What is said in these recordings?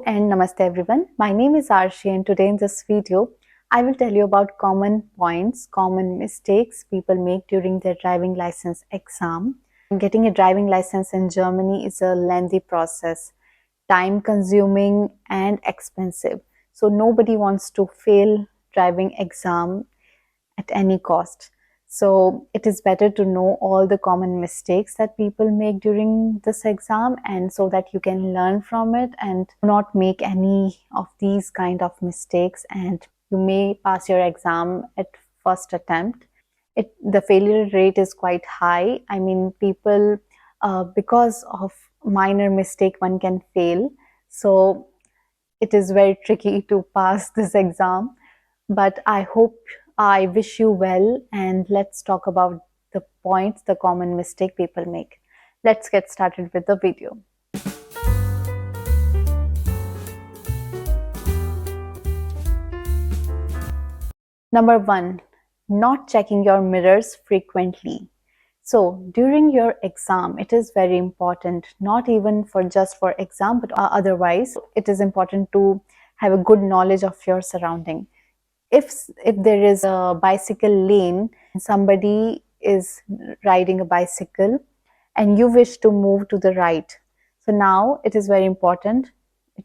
And namaste everyone. My name is Arshi and today in this video, I will tell you about common points, common mistakes people make during their driving license exam. Getting a driving license in Germany is a lengthy process, time consuming and expensive. So nobody wants to fail driving exam at any cost. So it is better to know all the common mistakes that people make during this exam, and so that you can learn from it and not make any of these kind of mistakes, and you may pass your exam at first attempt. The failure rate is quite high. I mean, people, because of minor mistake, one can fail. So it is very tricky to pass this exam, but I wish you well, and let's talk about the points, the common mistake people make. Let's get started with the video. Number one, not checking your mirrors frequently. So during your exam, it is very important, not even for just for exam, but otherwise, it is important to have a good knowledge of your surrounding. If there is a bicycle lane, somebody is riding a bicycle and you wish to move to the right, so now it is very important,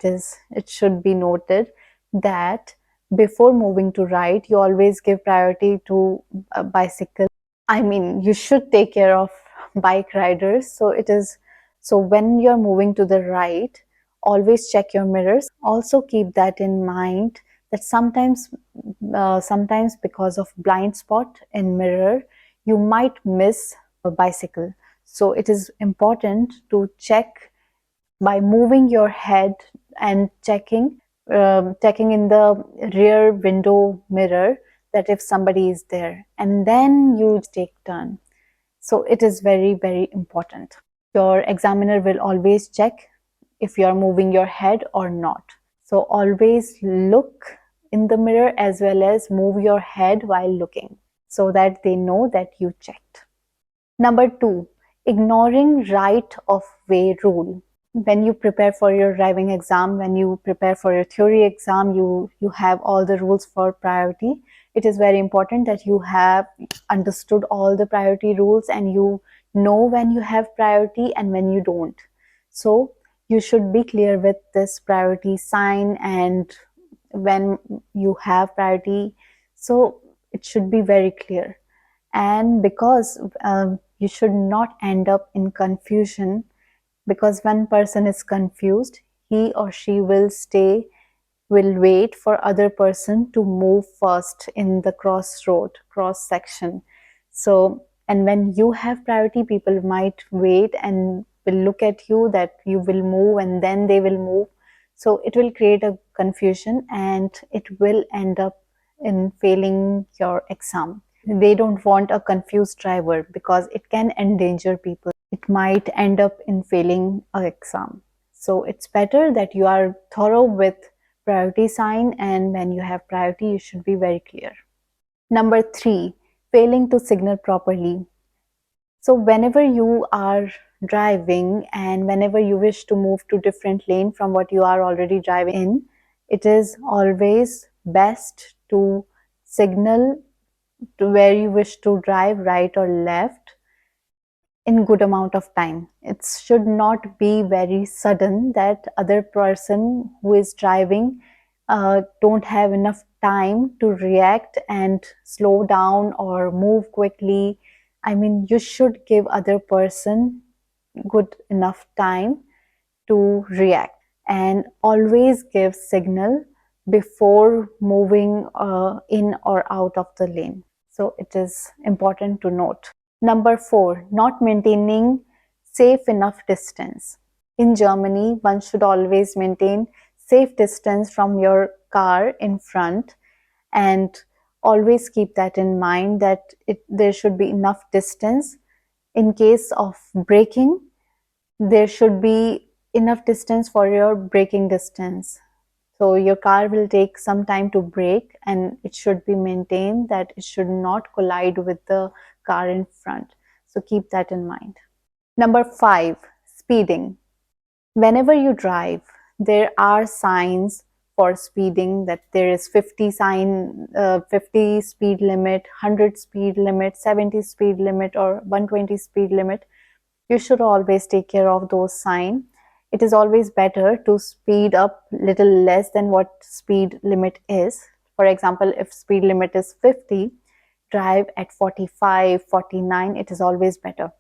it should be noted that before moving to right, you always give priority to a bicycle. I mean, you should take care of bike riders. So when you're moving to the right, always check your mirrors. Also keep that in mind that sometimes because of blind spot in mirror, you might miss a bicycle. So it is important to check by moving your head and checking in the rear window mirror that if somebody is there, and then you take turn. So it is very important. Your examiner will always check if you are moving your head or not. So always look in the mirror as well as move your head while looking, so that they know that you checked. Number two, ignoring right of way rule. When you prepare for your driving exam, when you prepare for your theory exam, you have all the rules for priority. It is very important that you have understood all the priority rules and you know when you have priority and when you don't. So you should be clear with this priority sign and when you have priority. So it should be very clear. And because you should not end up in confusion, because when person is confused, he or she will wait for other person to move first in the cross section. So, and when you have priority, people might wait and will look at you that you will move and then they will move. So it will create a confusion and it will end up in failing your exam. They don't want a confused driver because it can endanger people. It might end up in failing an exam. So it's better that you are thorough with priority sign, and when you have priority, you should be very clear. Number three, failing to signal properly. So whenever you are driving and whenever you wish to move to different lane from what you are already driving in, it is always best to signal to where you wish to drive, right or left, in good amount of time. It should not be very sudden that other person who is driving don't have enough time to react and slow down or move quickly. I mean, you should give other person good enough time to react, and always give signal before moving in or out of the lane. So it is important to note. Number four, not maintaining safe enough distance. In Germany, one should always maintain safe distance from your car in front, and always keep that in mind that there should be enough distance. In case of braking, there should be enough distance for your braking distance. So your car will take some time to brake, and it should be maintained that it should not collide with the car in front. So keep that in mind. Number five, speeding. Whenever you drive, there are signs for speeding, that there is 50 speed limit, 100 speed limit, 70 speed limit, or 120 speed limit. You should always take care of those signs. It is always better to speed up little less than what speed limit is. For example, if speed limit is 50, drive at 45, 49, it is always better.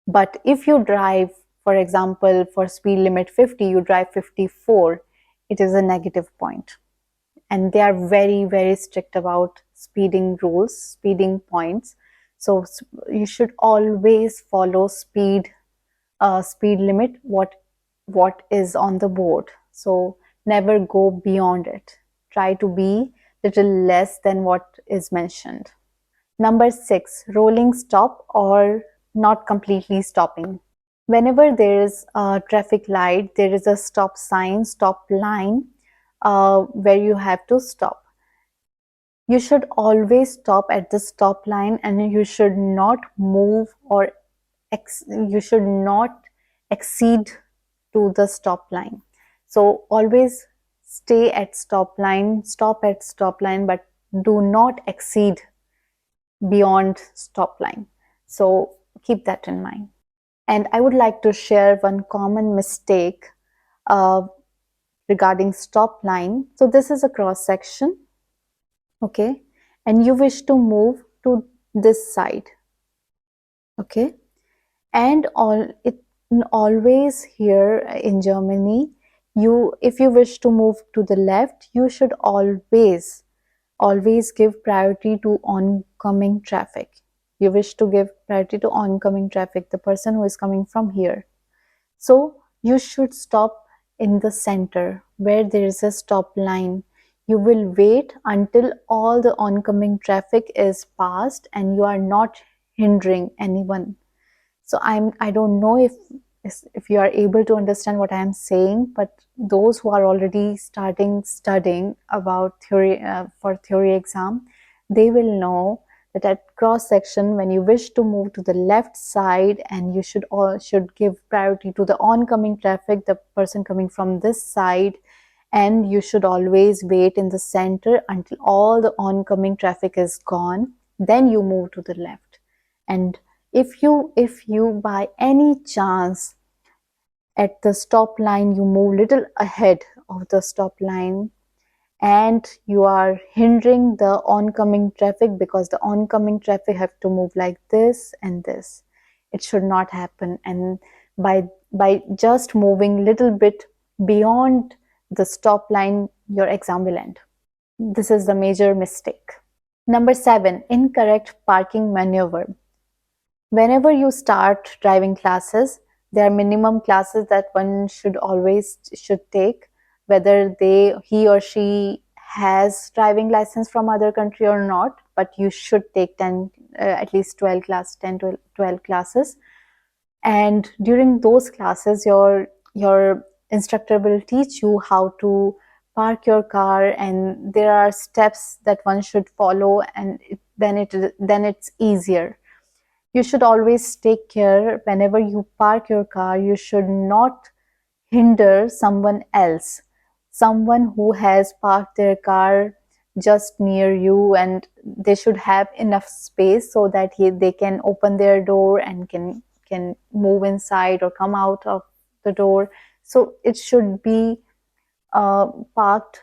But if you drive, for example, for speed limit 50, you drive 54, it is a negative point. And they are very, very strict about speeding rules, speeding points. So you should always follow speed limit, what is on the board. So never go beyond it. Try to be little less than what is mentioned. Number 6, rolling stop or not completely stopping. Whenever there is a traffic light, there is a stop sign, stop line, where you have to stop. You should always stop at the stop line, and you should not move, or you should not exceed to the stop line. So always stay at stop line, stop at stop line, but do not exceed beyond stop line. So keep that in mind. And I would like to share one common mistake uh, regarding stop line. So this is a cross section, okay, and you wish to move to this side, okay, and always here in Germany, if you wish to move to the left, you should always give priority to oncoming traffic. You wish to give priority to oncoming traffic, the person who is coming from here. So you should stop in the center where there is a stop line. You will wait until all the oncoming traffic is passed and you are not hindering anyone. So I don't know if you are able to understand what I am saying, but those who are already starting studying about theory for theory exam, they will know that at cross section, when you wish to move to the left side, and you should give priority to the oncoming traffic, the person coming from this side, and you should always wait in the center until all the oncoming traffic is gone, then you move to the left. And if you by any chance at the stop line you move little ahead of the stop line, and you are hindering the oncoming traffic, because the oncoming traffic have to move like this and this, it should not happen. And by just moving little bit beyond the stop line, your exam will end. This is the major mistake. Number 7, incorrect parking maneuver. Whenever you start driving classes, there are minimum classes that one should take, whether he or she has driving license from other country or not, but you should take at least 10 to 12 classes. And during those classes, your instructor will teach you how to park your car, and there are steps that one should follow, and then it's easier. You should always take care whenever you park your car. You should not hinder someone else, someone who has parked their car just near you, and they should have enough space so that they can open their door and can move inside or come out of the door. So it should be parked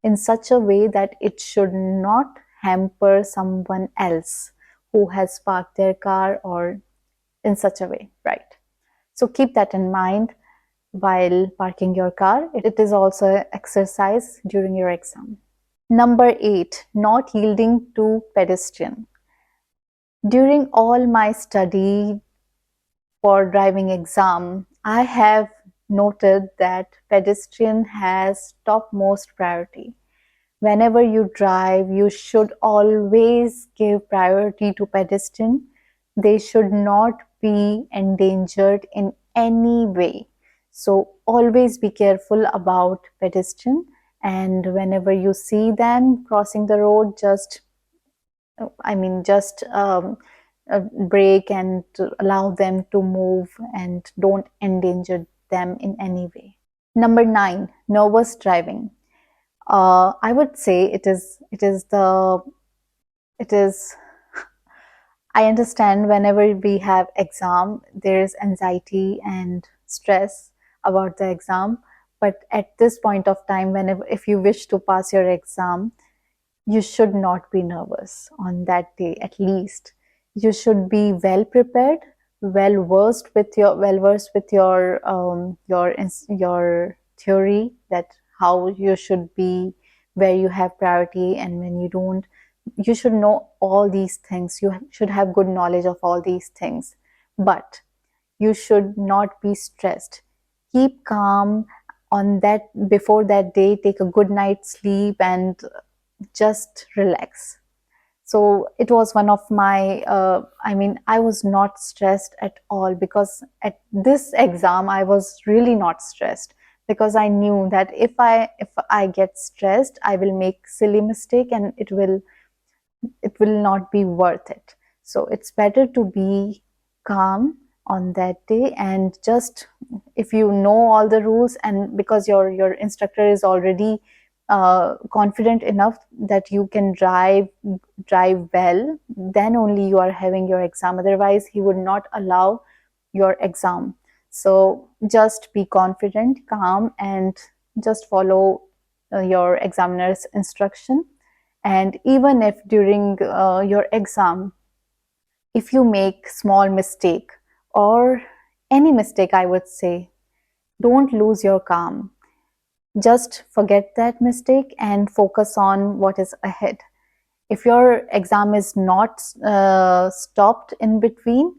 in such a way that it should not hamper someone else who has parked their car, or in such a way, right? So keep that in mind while parking your car. It is also an exercise during your exam. Number 8, not yielding to pedestrian. During all my study for driving exam, I have noted that pedestrian has topmost priority. Whenever you drive, you should always give priority to pedestrian. They should not be endangered in any way. So always be careful about pedestrian, and whenever you see them crossing the road, just brake and to allow them to move, and don't endanger them in any way. Number 9, nervous driving. I would say it is I understand whenever we have exam, there is anxiety and stress about the exam. But at this point of time, whenever if you wish to pass your exam, you should not be nervous on that day. At least you should be well prepared, well versed with your theory, that how you should be, where you have priority and when you don't. You should know all these things. You should have good knowledge of all these things, but you should not be stressed. Keep calm on that. Before that day, take a good night's sleep and just relax. So it was one of my I was not stressed at all, because at this exam I was really not stressed, because I knew that if I get stressed, I will make silly mistake and it will not be worth it. So it's better to be calm on that day, and just, if you know all the rules, and because your instructor is already confident enough that you can drive well, then only you are having your exam. Otherwise he would not allow your exam. So just be confident, calm, and just follow your examiner's instruction. And even if during your exam, if you make small mistake or any mistake, I would say, don't lose your calm. Just forget that mistake and focus on what is ahead. If your exam is not stopped in between,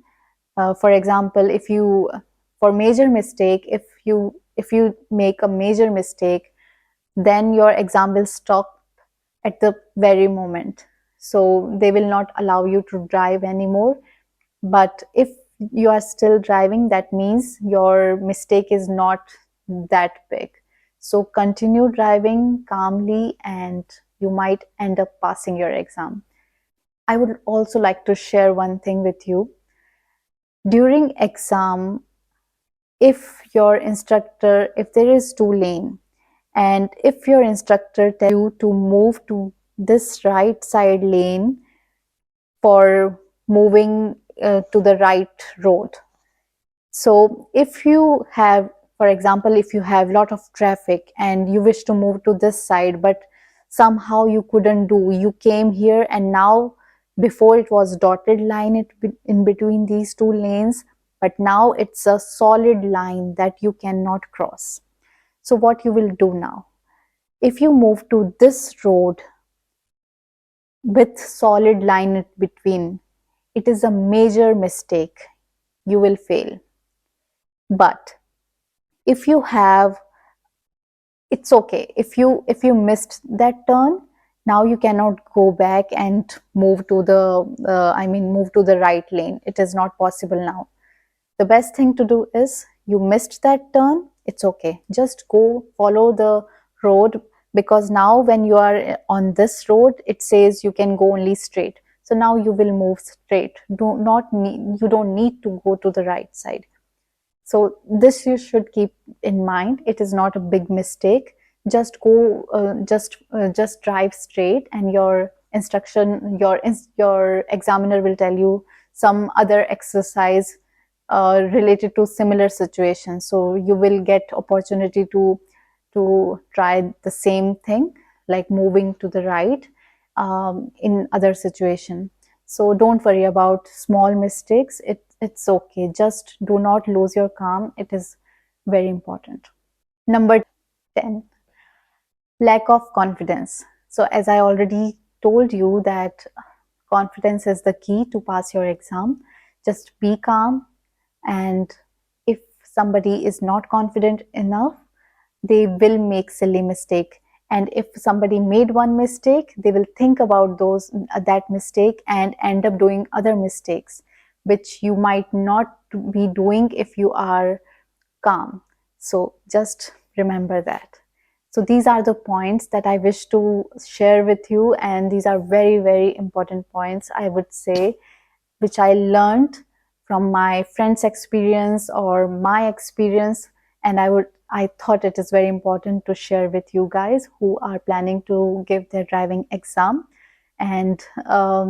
for example, if you, for major mistake, if you make a major mistake, then your exam will stop at the very moment. So they will not allow you to drive anymore. But if you are still driving, that means your mistake is not that big. So continue driving calmly and you might end up passing your exam. I would also like to share one thing with you. During exam, if there is two lane, and if your instructor tells you to move to this right side lane for moving to the right road. So if you have, for example, if you have lot of traffic and you wish to move to this side, but somehow you couldn't do, you came here, and now, before it was dotted line in between these two lanes, but now it's a solid line that you cannot cross. So what you will do now? If you move to this road with solid line in between, it is a major mistake. You will fail. But if you have, it's okay. If you missed that turn, now you cannot go back and move to the move to the right lane. It is not possible now. The best thing to do is, you missed that turn, it's okay. Just go follow the road, because now when you are on this road, it says you can go only straight. So now you will move straight. You don't need to go to the right side. So this you should keep in mind. It is not a big mistake. Just go, just drive straight, and your examiner will tell you some other exercise related to similar situations. So you will get opportunity to try the same thing, like moving to the right in other situation. So don't worry about small mistakes. It's okay. Just do not lose your calm. It is very important. Number 10, lack of confidence. So as I already told you that confidence is the key to pass your exam. Just be calm, and if somebody is not confident enough, they will make silly mistake. And if somebody made one mistake, they will think about that mistake and end up doing other mistakes, which you might not be doing if you are calm. So just remember that. So these are the points that I wish to share with you, and these are very, very important points, I would say, which I learned from my friend's experience or my experience. And I would I thought it is very important to share with you guys who are planning to give their driving exam. And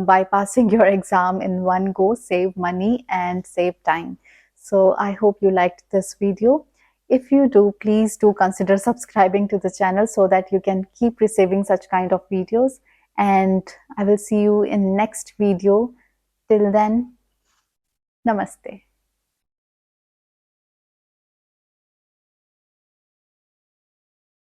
by passing your exam in one go, save money and save time. So I hope you liked this video. If you do, please do consider subscribing to the channel so that you can keep receiving such kind of videos. And I will see you in next video. Till then, namaste.